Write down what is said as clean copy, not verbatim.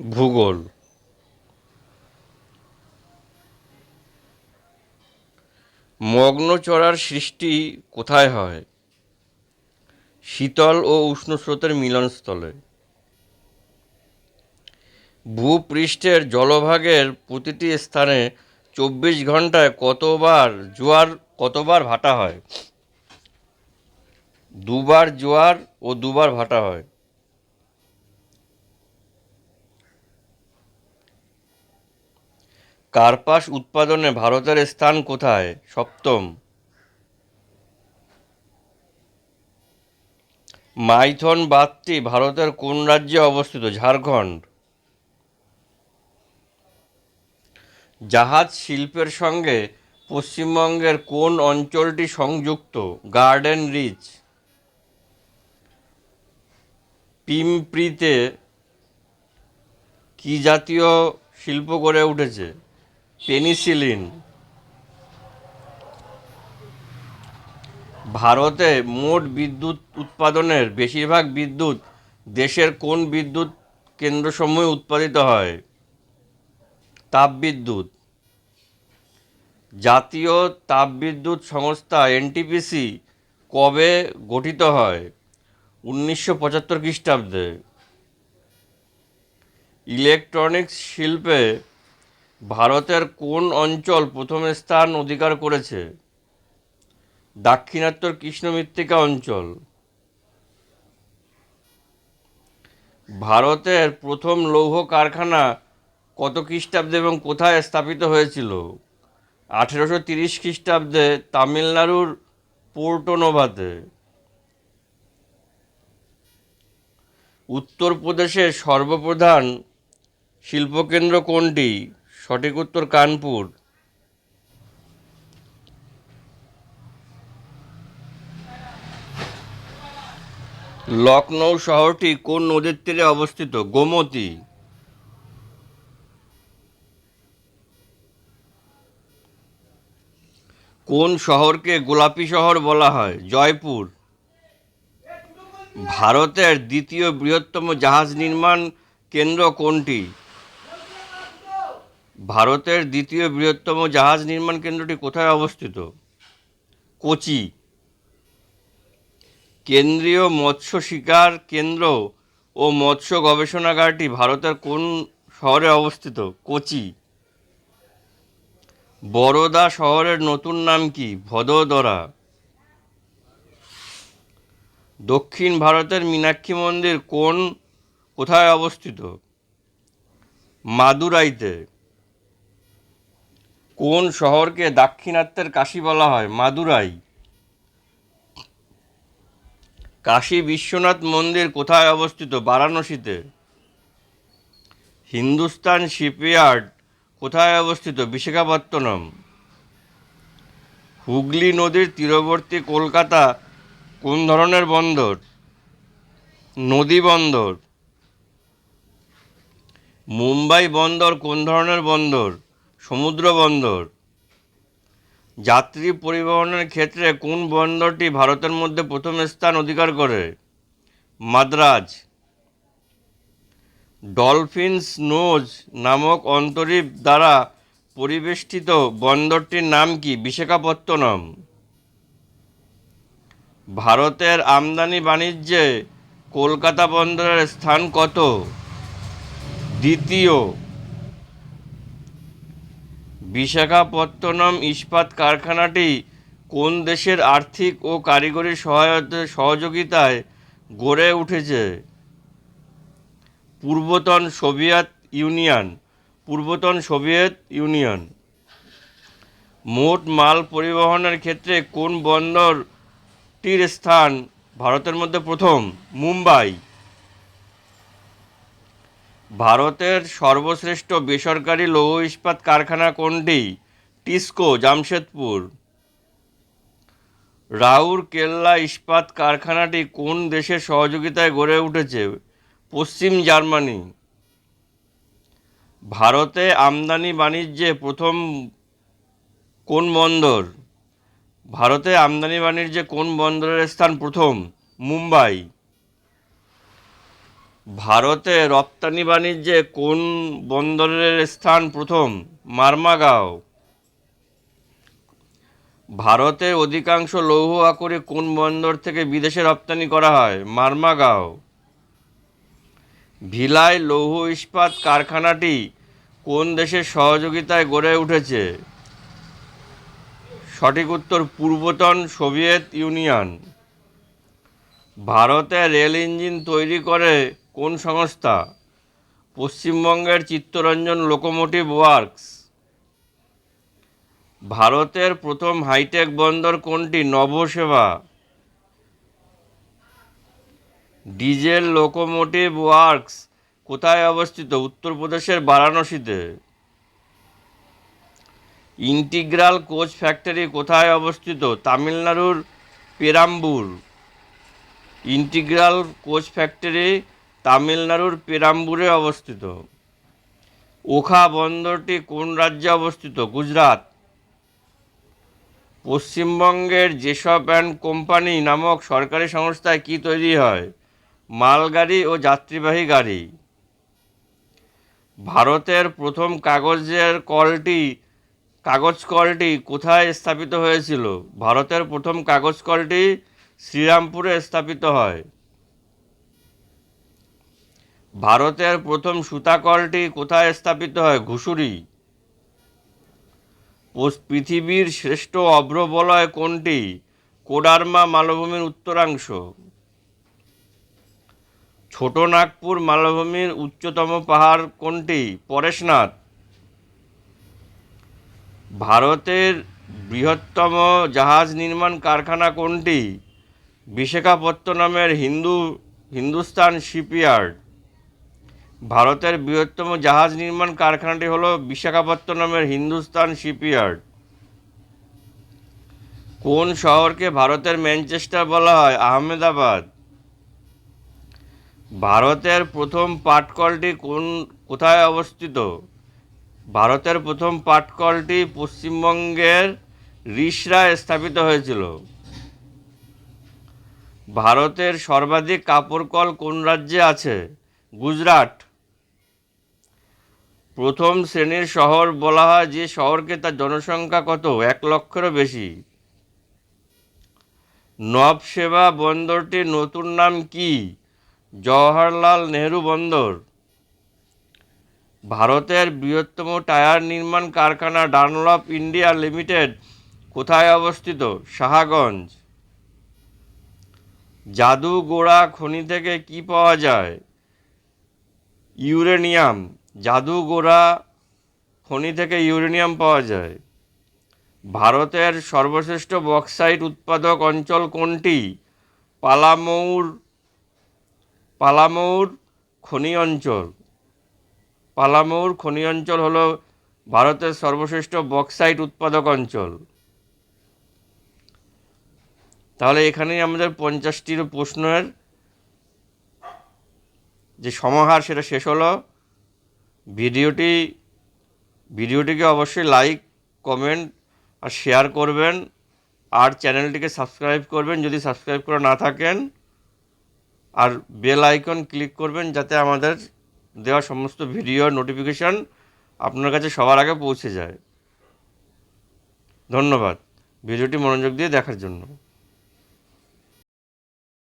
ভূগোল। মগ্নচড়ার সৃষ্টি কোথায় হয়? শীতল ও উষ্ণ স্রোতের মিলনস্থলে। ভূপৃষ্ঠের জলভাগের প্রতিটি স্থানে 24 ঘন্টায় কতবার ভাটা হয়? দুবার জোয়ার ও দুবার ভাটা হয়। কার্পাস উৎপাদনে ভারতের স্থান কোথায়? সপ্তম। মাইথন বাঁধটি ভারতের কোন রাজ্যে অবস্থিত? ঝাড়খণ্ড। জাহাজ শিল্পের সঙ্গে পশ্চিমবঙ্গের কোন অঞ্চলটি সংযুক্ত? Garden rich. পিঁপড়ীতে কি জাতীয় শিল্প গড়ে উঠেছে? পেনিসিলিন। ভারতে মোট বিদ্যুৎ উৎপাদনের বেশিরভাগ বিদ্যুৎ দেশের কোন বিদ্যুৎ কেন্দ্রসমূহে উৎপাদিত হয়? তাপবিদ্যুৎ। জাতীয় তাপবিদ্যুৎ সংস্থা এনটিপিসি কবে গঠিত হয়? 1975 খ্রিস্টাব্দে। ইলেকট্রনিক্স শিল্পে ভারতের কোন অঞ্চল প্রথম স্থান অধিকার করেছে? দাক্ষিণাত্য কৃষ্ণ মৃত্তিকা অঞ্চল। ভারতের প্রথম লৌহ কারখানা কত খ্রিস্টাব্দে এবং কোথায় স্থাপিত হয়েছিল? 1830 খ্রিস্টাব্দে তামিলনাড়ুর পোর্টো-নোভাতে। উত্তরপ্রদেশের সর্বপ্রধান শিল্পকেন্দ্র কোনটি? সঠিক উত্তর কানপুর। লখনৌ শহরটি কোন নদীর তীরে অবস্থিত? গোমতী। কোন শহরকে গোলাপি শহর বলা হয়? জয়পুর। ভারতের দ্বিতীয় বৃহত্তম জাহাজ নির্মাণ কেন্দ্র কোনটি? ভারতের দ্বিতীয় বৃহত্তম জাহাজ নির্মাণ কেন্দ্রটি কোথায় অবস্থিত? কোচি। কেন্দ্রীয় মৎস্য শিকার কেন্দ্র ও মৎস্য গবেষণাগারটি ভারতের কোন শহরে অবস্থিত? কোচি। বরোদা শহরের নতুন নাম কি? ভদোদরা। দক্ষিণ ভারতের মীনাক্ষী মন্দির কোথায় অবস্থিত? মাদুরাইতে। কোন শহরকে দাক্ষিণাত্যের কাশী বলা হয়? মাদুরাই। কাশী বিশ্বনাথ মন্দির কোথায় অবস্থিত? বারাণসীতে। হিন্দুস্তান শিপইয়ার্ড কোথায় অবস্থিত? বিশাখাপত্তনম। হুগলি নদীর তীরবর্তী কলকাতা কোন ধরনের বন্দর? নদী বন্দর। মুম্বাই বন্দর কোন ধরনের বন্দর? সমুদ্র বন্দর। যাত্রী পরিবহনের ক্ষেত্রে কোন বন্দরটি ভারতের মধ্যে প্রথম স্থান অধিকার করে? মাদ্রাজ। ডলফিনস নোজ নামক অন্তরীপ দ্বারা পরিবেষ্টিত বন্দরটির নাম কি? বিশাখাপত্তনম। ভারতের আমদানি বাণিজ্যে কলকাতা বন্দরের স্থান কত? দ্বিতীয়। বিশাখাপত্তনম ইস্পাত কারখানাটি কোন দেশের আর্থিক ও কারিগরি সহযোগিতায় গড়ে উঠেছে? পূর্বতন সোভিয়েত ইউনিয়ন। মোট মাল পরিবহনের ক্ষেত্রে কোন বন্দরটির স্থান ভারতের মধ্যে প্রথম? মুম্বাই। ভারতের সর্বশ্রেষ্ঠ বেসরকারি লৌহ ইস্পাত কারখানা কোনটি? টিসকো, জামশেদপুর। রাউরকেল্লা ইস্পাত কারখানাটি কোন দেশের সহযোগিতায় গড়ে উঠেছে? পশ্চিম জার্মানি। ভারতে আমদানি বাণিজ্যে প্রথম কোন বন্দর? ভারতে আমদানি বাণিজ্যে কোন বন্দরের স্থান প্রথম? মুম্বাই। ভারতে রপ্তানি বাণিজ্যে কোন বন্দরের স্থান প্রথম? মারমাগাঁও। ভারতের অধিকাংশ লৌহ আকরিক কোন বন্দর থেকে বিদেশে রপ্তানি করা হয়? মারমাগাঁও। ভিলাই লৌহ ইস্পাত কারখানাটি কোন দেশের সহযোগিতায় গড়ে উঠেছে? সঠিক উত্তর পূর্বতন সোভিয়েত ইউনিয়ন। ভারতে রেল ইঞ্জিন তৈরি করে কোন সংস্থা? পশ্চিমবঙ্গের চিত্তরঞ্জন লোকোমোটিভ ওয়ার্কস। ভারতের প্রথম হাইটেক বন্দর কোনটি? নভোসেবা। ডিজেল লোকোমোটিভ ওয়ার্কস কোথায় অবস্থিত? উত্তরপ্রদেশের বারাণসীতে। ইন্টিগ্রাল কোচ ফ্যাক্টরি কোথায় অবস্থিত? তামিলনাড়ুর পেরাম্বুর। ইন্টিগ্রাল কোচ ফ্যাক্টরি তামিলনাড়ুর পেরাম্বুরে অবস্থিত। ওখা বন্দরটি কোন রাজ্যে অবস্থিত? গুজরাট। পশ্চিমবঙ্গের যেসব অ্যান্ড কোম্পানি নামক সরকারি সংস্থায় কি তৈরি হয়? মালগাড়ি ও যাত্রীবাহী গাড়ি। ভারতের প্রথম কাগজ কলটি কোথায় স্থাপিত হয়েছিল? ভারতের প্রথম কাগজ কলটি শ্রীরামপুরে স্থাপিত হয়। ভারতের প্রথম সুতা কলটি কোথায় স্থাপিত হয়? ঘুষুরি। পৃথিবীর শ্রেষ্ঠ অভ্রবলয় কোনটি? কোডারমা মালভূমির উত্তরাংশ। ছোট নাগপুর মালভূমির উচ্চতম পাহাড় কোনটি? পরেশনাথ। ভারতের বৃহত্তম জাহাজ নির্মাণ কারখানা কোনটি? বিশাখাপত্তনমের হিন্দুস্তান শিপইয়ার্ড। ভারতের বৃহত্তম জাহাজ নির্মাণ কারখানাটি হল বিশাখাপত্তনমের হিন্দুস্তান শিপইয়ার্ড। কোন শহরকে ভারতের ম্যানচেস্টার বলা হয়? আহমেদাবাদ। ভারতের প্রথম পাটকলটি কোথায় অবস্থিত? ভারতের প্রথম পাটকলটি পশ্চিমবঙ্গের রিষড়ায় স্থাপিত হয়েছিল। ভারতের সর্বাধিক কাপড় কল কোন রাজ্যে আছে? গুজরাট। প্রথম শ্রেণীর শহর বলা হয় যে শহরকে, তার জনসংখ্যা কত? 1 লক্ষেরও বেশি। নবসেবা বন্দরটির নতুন নাম কি? জওহরলাল নেহরু বন্দর। ভারতের বৃহত্তম টায়ার নির্মাণ কারখানা ডানলপ ইন্ডিয়া লিমিটেড কোথায় অবস্থিত? শাহগঞ্জ। জাদুগোড়া খনি থেকে কি পাওয়া যায়? ইউরেনিয়াম। জাদুগোড়া খনি থেকে ইউরেনিয়াম পাওয়া যায়। ভারতের সর্বশ্রেষ্ঠ বক্সাইট উৎপাদক অঞ্চল কোনটি? পালামৌর খনি অঞ্চল। পালামৌর খনি অঞ্চল হল ভারতের সর্বশ্রেষ্ঠ বক্সাইট উৎপাদক অঞ্চল। তাহলে এখানেই আমাদের 50টির প্রশ্নের যে সমাহার সেটা শেষ হলো। ভিডিওটিকে অবশ্যই লাইক, কমেন্ট আর শেয়ার করবেন, আর চ্যানেলটিকে সাবস্ক্রাইব করবেন যদি সাবস্ক্রাইব করা না থাকেন, আর বেল আইকন ক্লিক করবেন যাতে আমাদের দেওয়া সমস্ত ভিডিওর নোটিফিকেশান আপনার কাছে সবার আগে পৌঁছে যায়। ধন্যবাদ ভিডিওটি মনোযোগ দিয়ে দেখার জন্য।